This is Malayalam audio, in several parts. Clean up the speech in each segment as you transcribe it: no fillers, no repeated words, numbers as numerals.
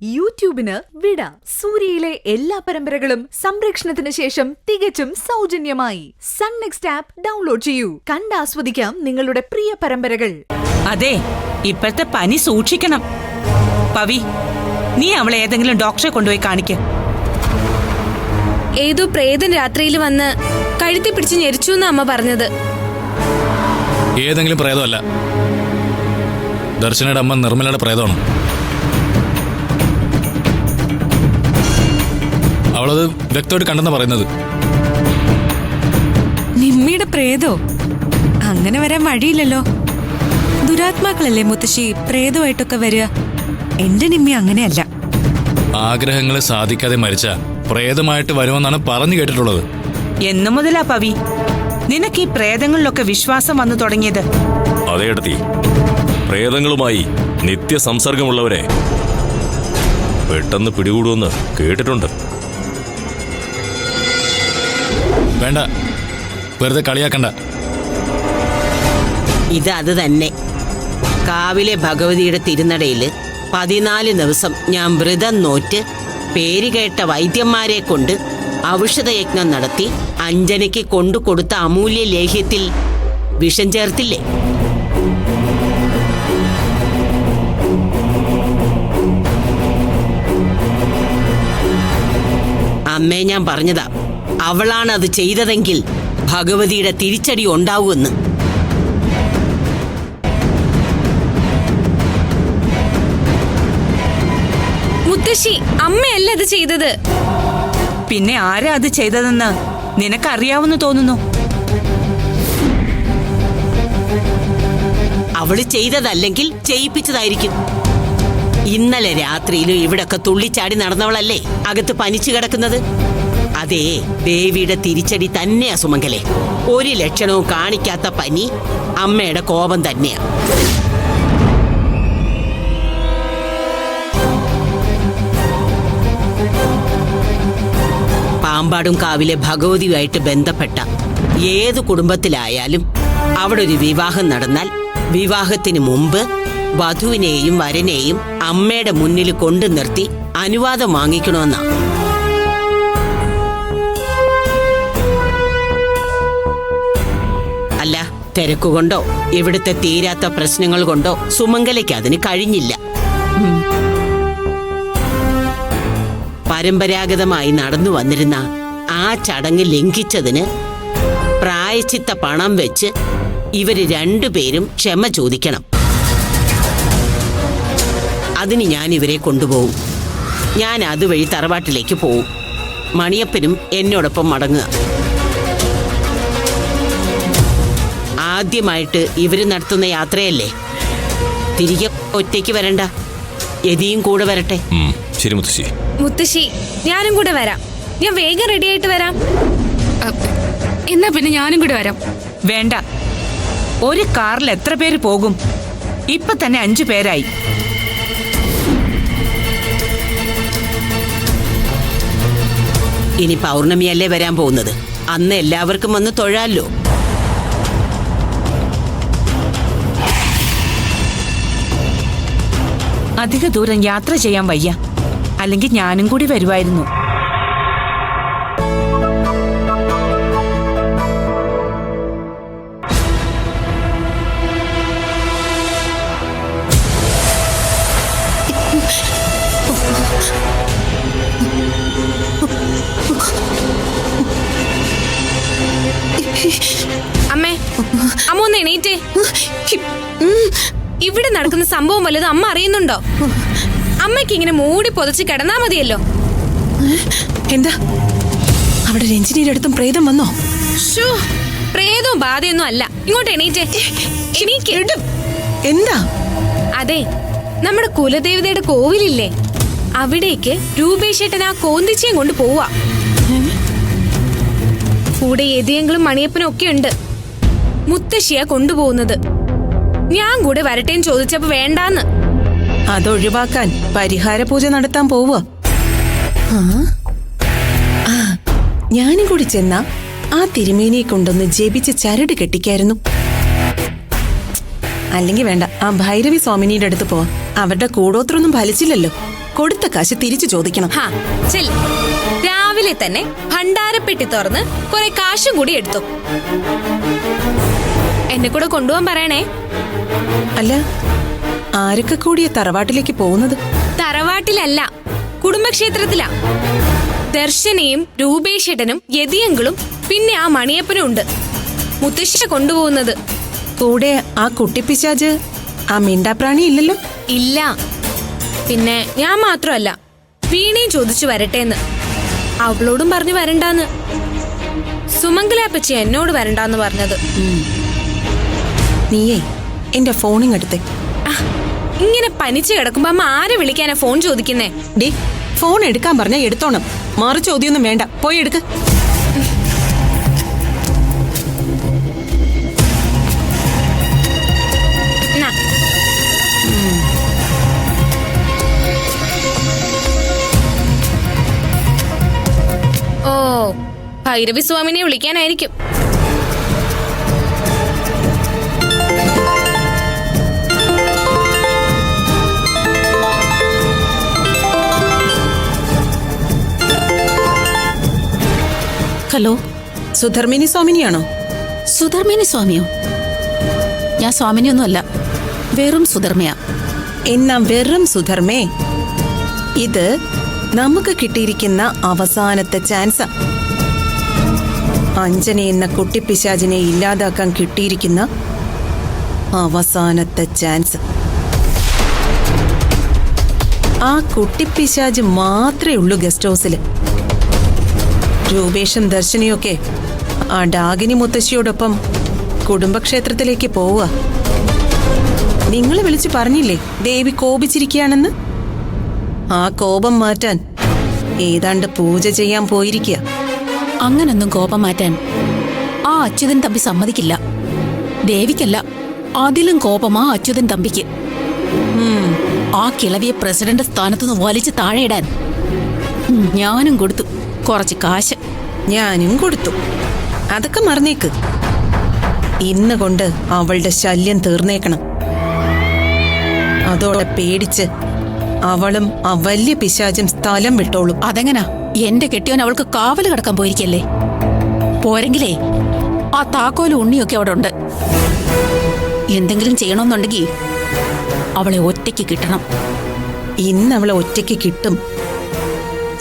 യൂട്യൂബിന് വിട. സൂര്യയിലെ എല്ലാ പരമ്പരകളും സംരക്ഷണത്തിന് ശേഷം തികച്ചും സൗജന്യമായി സൺ നെക്സ്റ്റ് ആപ്പ് ഡൗൺലോഡ് ചെയ്യൂ. കണ്ടാസ്വദിക്കാം നിങ്ങളുടെ പ്രിയ പരമ്പരകൾ. അതെ, ഇപ്പോഴത്തെ പനി സൂക്ഷിക്കണം. പവി, നീ അവളെ ഏതെങ്കിലും ഡോക്ടറെ കൊണ്ടുപോയി കാണിക്ക. ഏതോ പ്രേതൻ രാത്രിയിൽ വന്ന് കഴുത്തി പിടിച്ച് ഞെരിച്ചു എന്ന് അമ്മ പറഞ്ഞത്. ഏതെങ്കിലും പ്രേതമല്ല, ദർശനയുടെ അമ്മ നിർമ്മലയുടെ പ്രേതമാണ്. അവളത് വ്യക്തമായിട്ട് കണ്ടെന്ന് പറയുന്നത്. നിമ്മിയുടെ പ്രേതോ? അങ്ങനെ വരാൻ വഴിയില്ലല്ലോ. ദുരാത്മാക്കളല്ലേ മുത്തശ്ശി പ്രേതമായിട്ടൊക്കെ വരിക. എന്റെ നിമ്മി അങ്ങനെയല്ല. ആഗ്രഹങ്ങളെ സാധിക്കാതെ മരിച്ച പ്രേതമായിട്ട് വരുമെന്നാണ് പറഞ്ഞു കേട്ടിട്ടുള്ളത്. എന്നു മുതലാ പവി നിനക്ക് ഈ പ്രേതങ്ങളിലൊക്കെ വിശ്വാസം വന്നു തുടങ്ങിയത്? അതേടത്തി, പ്രേതങ്ങളുമായി നിത്യസംസർഗമുള്ളവരെ പെട്ടെന്ന് പിടികൂടുമെന്ന് കേട്ടിട്ടുണ്ട്. വേണ്ട, വെറുതെ കളിയാക്കണ്ട. അത് തന്നെ. കാവിലെ ഭഗവതിയുടെ തിരുനടയിൽ 14 ദിവസം ഞാൻ വ്രതം നോറ്റ് പേരുകേട്ട വൈദ്യന്മാരെ കൊണ്ട് ഔഷധയജ്ഞം നടത്തി അഞ്ജനയ്ക്ക് കൊണ്ടുകൊടുത്ത അമൂല്യ ലേഹ്യത്തിൽ വിഷം ചേർത്തില്ലേ? അമ്മേ, ഞാൻ പറഞ്ഞതാ, അവളാണ് അത് ചെയ്തതെങ്കിൽ ഭഗവതിയുടെ തിരിച്ചടി ഉണ്ടാവുമെന്ന്. മുത്തശ്ശി, അമ്മയല്ല അത് ചെയ്തത്. പിന്നെ ആരാ അത് ചെയ്തതെന്ന് നിനക്കറിയാവുന്ന തോന്നുന്നു. അവള് ചെയ്തതല്ലെങ്കിൽ ചെയ്യിപ്പിച്ചതായിരിക്കും. ഇന്നലെ രാത്രിയിലും ഇവിടൊക്കെ തുള്ളിച്ചാടി നടന്നവളല്ലേ അകത്ത് പനിച്ചു കിടക്കുന്നത്? അതേ, ദേവിയുടെ തിരിച്ചടി തന്നെയാ സുമംഗലേ. ഒരു ലക്ഷണവും കാണിക്കാത്ത പനി അമ്മയുടെ കോപം തന്നെയാ. പാമ്പാടും കാവിലെ ഭഗവതിയുമായിട്ട് ബന്ധപ്പെട്ട ഏത് കുടുംബത്തിലായാലും അവിടെ ഒരു വിവാഹം നടന്നാൽ വിവാഹത്തിന് മുമ്പ് വധുവിനെയും വരനെയും അമ്മയുടെ മുന്നിൽ കൊണ്ടു നിർത്തി അനുവാദം വാങ്ങിക്കണമെന്നാ. അല്ല, തിരക്കുകൊണ്ടോ ഇവിടുത്തെ തീരാത്ത പ്രശ്നങ്ങൾ കൊണ്ടോ സുമംഗലയ്ക്ക് അതിന് കഴിഞ്ഞില്ല. പരമ്പരാഗതമായി നടന്നു വന്നിരുന്ന ആ ചടങ്ങ് ലംഘിച്ചതിന് പ്രായശ്ചിത്ത പണം വെച്ച് ഇവര് രണ്ടുപേരും ക്ഷമ ചോദിക്കണം. അതിന് ഞാൻ ഇവരെ കൊണ്ടുപോകും. ഞാൻ അതുവഴി തറവാട്ടിലേക്ക് പോവും. മണിയപ്പനും എന്നോടൊപ്പം മടങ്ങുക. ആദ്യമായിട്ട് ഇവര് നടത്തുന്ന യാത്രയല്ലേ, തിരികെ ഒറ്റയ്ക്ക് വരണ്ട, യതിയും കൂടെ വരട്ടെ. ശരി മുത്തശ്ശി. മുത്തശ്ശി, ഞാനും കൂടെ വരാം. ഞാൻ വേഗം റെഡി ആയിട്ട് വരാം. എന്നാ പിന്നെ ഞാനും കൂടെ വരാം. വേണ്ട, ഒരു കാറിൽ എത്ര പേര് പോകും? ഇപ്പൊ തന്നെ 5 പേരായി. ഇനി പൗർണമിയല്ലേ വരാൻ പോകുന്നത്, അന്ന് എല്ലാവർക്കും വന്ന് തൊഴാലോ. അധിക ദൂരം യാത്ര ചെയ്യാൻ വയ്യ, അല്ലെങ്കിൽ ഞാനും കൂടി വരുമായിരുന്നു. അമ്മേ, അമ്മ ഒന്ന് എണീറ്റേ. ഇവിടെ നടക്കുന്ന സംഭവം വല്ലതും അമ്മ അറിയുന്നുണ്ടോ? അമ്മയ്ക്ക് ഇങ്ങനെ മൂടി പൊതച്ച് കിടന്നാ മതിയല്ലോ. എന്താ അവിടെ രഞ്ജിനിയുടെ അടുത്തും പ്രേതം വന്നോ? പ്രേതവും ബാധയൊന്നും അല്ല. ഇങ്ങോട്ട് എണീറ്റേ. എന്താ? അതെ, നമ്മുടെ കുലദേവതയുടെ കോവിലില്ലേ, അവിടേക്ക് രൂപേഷേട്ടൻ ആ കോന്തിച്ചയും കൊണ്ട് പോവാ. കൂടെ യതിയങ്ങളും മണിയപ്പനും ഒക്കെ ഉണ്ട്. മുത്തശ്ശിയാ കൊണ്ടുപോകുന്നത്. ഞാൻ കൂടെ വരട്ടേന്ന് ചോദിച്ചപ്പോ വേണ്ടാന്ന്. അതൊഴിവാക്കാൻ പരിഹാര പൂജ നടത്താൻ പോവുക. ഞാനും കൂടി ചെന്ന ആ തിരുമേനിയെ കൊണ്ടൊന്ന് ജപിച്ച് ചരട് കെട്ടിക്കായിരുന്നു. അല്ലെങ്കിൽ വേണ്ട, ആ ഭൈരവി സ്വാമിനിയുടെ അടുത്ത് പോവാ. അവരുടെ കൂടോത്രൊന്നും ഫലിച്ചില്ലല്ലോ. കൊടുത്ത കാശ് തിരിച്ചു ചോദിക്കണം. ഹാ ചെല്. രാവിലെ തന്നെ ഭണ്ഡാരപ്പെട്ടി തുറന്ന് കുറെ കാശും കൂടി എടുത്തു. എന്നെ കൂടെ കൊണ്ടുപോകാൻ പറയണേ. അല്ല, ആരൊക്കെ കൂടിയ തറവാട്ടിലേക്ക് പോകുന്നത്? തറവാട്ടിലല്ല, കുടുംബക്ഷേത്രത്തിലാ. ദർശനയും രൂപേഷേട്ടനും യതിയങ്കളും പിന്നെ ആ മണിയപ്പനും ഉണ്ട്. മുത്തശ്ശിയെ കൊണ്ടുപോകുന്നത്. കൂടെ ആ കുട്ടിപ്പിശാജ്, ആ മിണ്ടാപ്രാണി ഇല്ലല്ലോ? ഇല്ല. പിന്നെ ഞാൻ മാത്രമല്ല, വീണയും ചോദിച്ചു വരട്ടേന്ന്. അവളോടും പറഞ്ഞു വരണ്ടാന്ന്. സുമംഗലാപ്പച്ചി എന്നോട് വരണ്ടാന്ന് പറഞ്ഞത്. നീയേ എന്റെ ഫോണിങ്ങെടുത്തേ. ആ, ഇങ്ങനെ പനിച്ചു കിടക്കുമ്പോ അമ്മ ആരെ വിളിക്കാനാ ഫോൺ ചോദിക്കുന്നേ? ഡേ, ഫോൺ എടുക്കാൻ പറഞ്ഞാ എടുത്തോണം. മാറി ചോദ്യമൊന്നും വേണ്ട, പോയി എടുക്ക്. എന്നാ. ഓ, ഭൈരവി സ്വാമിനെ വിളിക്കാനായിരിക്കും. ഹലോ, സുധർമ്മിനി സ്വാമിനിയാണോ? സുധർമ്മിനി സ്വാമിയോ? ഞാൻ സ്വാമിനിയൊന്നുമല്ല, വെറും സുധർമ്മയാ. എന്നാ വെറും സുധർമ്മേ, ഇത് നമുക്ക് കിട്ടിയിരിക്കുന്ന അവസാനത്തെ ചാൻസാ. അഞ്ജന എന്ന കുട്ടിപ്പിശാചിനെ ഇല്ലാതാക്കാൻ കിട്ടിയിരിക്കുന്ന അവസാനത്തെ ചാൻസ്. ആ കുട്ടിപ്പിശാജ് മാത്രമേ ഉള്ളൂ ഗസ്റ്റ് ഹൗസില്. രൂപേഷും ദർശനയൊക്കെ ആ ഡാഗിനി മുത്തശ്ശിയോടൊപ്പം കുടുംബക്ഷേത്രത്തിലേക്ക് പോവുക. നിങ്ങൾ വിളിച്ചു പറഞ്ഞില്ലേ ദേവി കോപിച്ചിരിക്കുകയാണെന്ന്? ആ കോപം മാറ്റാൻ ഏതാണ്ട് പൂജ ചെയ്യാൻ പോയിരിക്കുക. അങ്ങനൊന്നും കോപം മാറ്റാൻ ആ അച്യുതൻ തമ്പി സമ്മതിക്കില്ല. ദേവിക്കല്ല, അതിലും കോപമാ അച്യുതൻ തമ്പിക്ക്. ആ കിളവിയെ പ്രസിഡന്റ് സ്ഥാനത്തുനിന്ന് വലിച്ചു താഴെയിടാൻ ഞാനും കൊടുത്തു കുറച്ച് കാശ്. ഞാനും കൊടുത്തു. അതൊക്കെ മറന്നേക്ക്. ഇന്ന് കൊണ്ട് അവളുടെ ശല്യം തീർന്നേക്കണം. അതോടെ പേടിച്ച് അവളും ആ വലിയ പിശാചും സ്ഥലം വിട്ടോളും. അതെങ്ങനാ? എന്റെ കെട്ടിയോൻ അവൾക്ക് കാവല് കിടക്കാൻ പോയിരിക്കല്ലേ. പോരെങ്കിലേ ആ താക്കോലും ഉണ്ണിയൊക്കെ അവിടെ ഉണ്ട്. എന്തെങ്കിലും ചെയ്യണമെന്നുണ്ടെങ്കിൽ അവളെ ഒറ്റയ്ക്ക് കിട്ടണം. ഇന്ന് അവളെ ഒറ്റയ്ക്ക് കിട്ടും.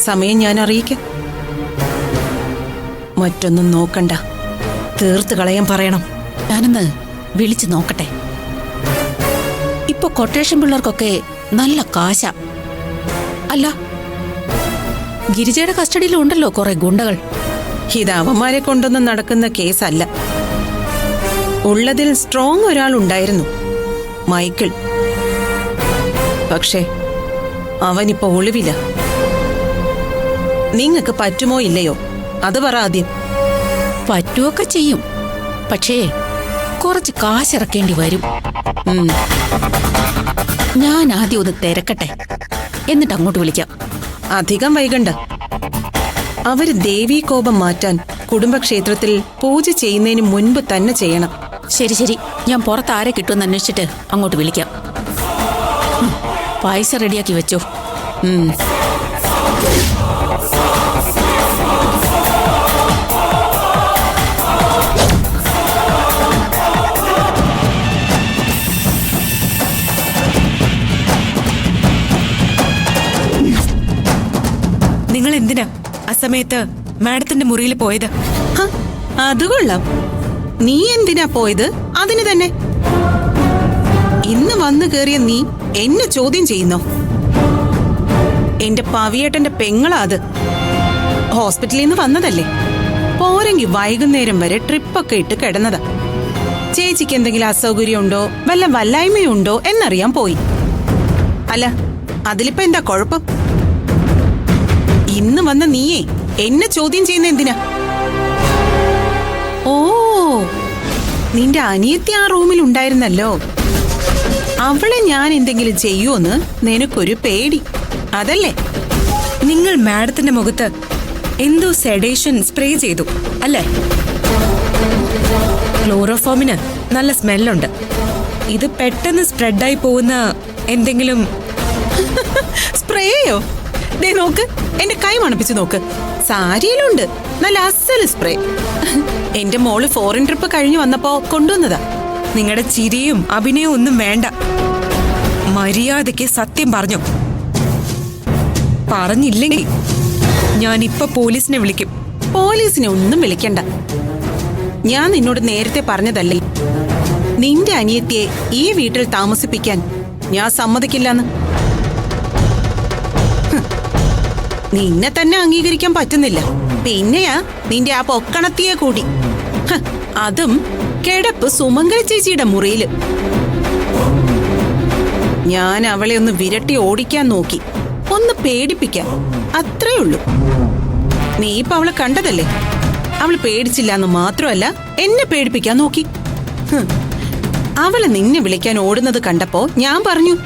സമയം ഞാൻ അറിയിക്കാം. മറ്റൊന്നും നോക്കണ്ട, തീർത്ത് കളയാൻ പറയണം. ഞാനൊന്ന് വിളിച്ചു നോക്കട്ടെ. ഇപ്പൊ കൊട്ടേഷൻ പിള്ളേർക്കൊക്കെ നല്ല കാശാ. അല്ല, ഗിരിജയുടെ കസ്റ്റഡിയിലുണ്ടല്ലോ കുറെ ഗുണ്ടകൾ. ഇത് അവന്മാരെ കൊണ്ടൊന്നും നടക്കുന്ന കേസല്ല. ഉള്ളതിൽ സ്ട്രോങ് ഒരാളുണ്ടായിരുന്നു, മൈക്കിൾ. പക്ഷേ അവനിപ്പോ ഒളിവില്ല. നിങ്ങൾക്ക് പറ്റുമോ ഇല്ലയോ അത് പറ ആദ്യം. പറ്റുമൊക്കെ ചെയ്യും, പക്ഷേ കുറച്ച് കാശിറക്കേണ്ടി വരും. ഞാൻ ആദ്യം ഒന്ന് തിരക്കട്ടെ, എന്നിട്ട് അങ്ങോട്ട് വിളിക്കാം. അധികം വൈകണ്ട. അവര് ദേവീ കോപം മാറ്റാൻ കുടുംബക്ഷേത്രത്തിൽ പൂജ ചെയ്യുന്നതിന് മുൻപ് തന്നെ ചെയ്യണം. ശരി ശരി, ഞാൻ പുറത്ത് ആരെ കിട്ടുമെന്ന് അന്വേഷിച്ചിട്ട് അങ്ങോട്ട് വിളിക്കാം. പായസം റെഡിയാക്കി വെച്ചോ. നിങ്ങൾ എന്തിനാ ആ സമയത്ത് മാഡത്തിന്റെ മുറിയിൽ പോയത്? അത് കൊള്ളാം. നീ എന്തിനാ പോയത്? അതിന് തന്നെ. ഇന്ന് വന്നു കേറിയ നീ എന്നെ ചോദ്യം ചെയ്യുന്നോ? എന്റെ പവിയേട്ടന്റെ പെങ്ങളാ അത്. ഹോസ്പിറ്റലിൽ നിന്ന് വന്നതല്ലേ. പോരെങ്കിൽ വൈകുന്നേരം വരെ ട്രിപ്പൊക്കെ ഇട്ട് കിടന്നതാ. ചേച്ചിക്ക് എന്തെങ്കിലും അസൗകര്യമുണ്ടോ വല്ല വല്ലായ്മയുണ്ടോ എന്നറിയാൻ പോയി. അല്ല, അതിലിപ്പോ എന്താ കുഴപ്പം? ഇന്ന് വന്ന നീയേ എന്നെ ചോദ്യം ചെയ്യുന്ന എന്തിനാ? ഓ, നിന്റെ അനിയത്തി ആ റൂമിൽ ഉണ്ടായിരുന്നല്ലോ. അവളെ ഞാൻ എന്തെങ്കിലും ചെയ്യുമെന്ന് നിനക്കൊരു പേടി, അതല്ലേ? നിങ്ങൾ മാഡത്തിന്റെ മുഖത്ത് എന്തോ സെഡേഷൻ സ്പ്രേ ചെയ്തു അല്ലേ? ക്ലോറോഫോമിന് നല്ല സ്മെല്ലുണ്ട്. ഇത് പെട്ടെന്ന് സ്പ്രെഡായി പോകുന്ന എന്തെങ്കിലും സ്പ്രേയോ? അതെയോ? ദേ നോക്ക്, എന്റെ കൈ മണപ്പിച്ച് നോക്ക്. സാരിയിലുണ്ട് നല്ല അസൽ സ്പ്രേ. എന്റെ മോള് ഫോറിൻ ട്രിപ്പ് കഴിഞ്ഞു വന്നപ്പോ കൊണ്ടുവന്നതാ. നിങ്ങളുടെ ചിരിയും അഭിനയവും ഒന്നും വേണ്ട. മര്യാദയ്ക്ക് സത്യം പറഞ്ഞു. പറഞ്ഞില്ലെങ്കിൽ ഞാൻ ഇപ്പൊ പോലീസിനെ വിളിക്കും. പോലീസിനെ ഒന്നും വിളിക്കണ്ട. ഞാൻ നിന്നോട് നേരത്തെ പറഞ്ഞതല്ലേ, നിന്റെ അനിയത്തിയെ ഈ വീട്ടിൽ താമസിപ്പിക്കാൻ ഞാൻ സമ്മതിക്കില്ലെന്ന്. നിന്നെ തന്നെ അംഗീകരിക്കാൻ പറ്റുന്നില്ല, പിന്നെയാ നിന്റെ ആ പൊക്കണത്തിയെ കൂടി. അതും കിടപ്പ് സുമംഗല ചേച്ചിയുടെ മുറിയില്. ഞാൻ അവളെ ഒന്ന് വിരട്ടി ഓടിക്കാൻ നോക്കി, ഒന്ന് പേടിപ്പിക്കാൻ, അത്രേ ഉള്ളൂ. നീ ഇപ്പൊ അവളെ കണ്ടതല്ലേ? അവള് പേടിച്ചില്ല എന്ന് മാത്രമല്ല എന്നെ പേടിപ്പിക്കാൻ നോക്കി. അവളെ നിന്നെ വിളിക്കാൻ ഓടുന്നത് കണ്ടപ്പോ ഞാൻ പറഞ്ഞു,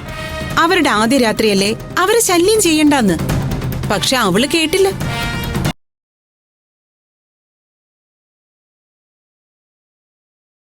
അവരുടെ ആദ്യ രാത്രിയല്ലേ, അവരെ ശല്യം ചെയ്യണ്ടെന്ന്. പക്ഷെ അവള് കേട്ടില്ല.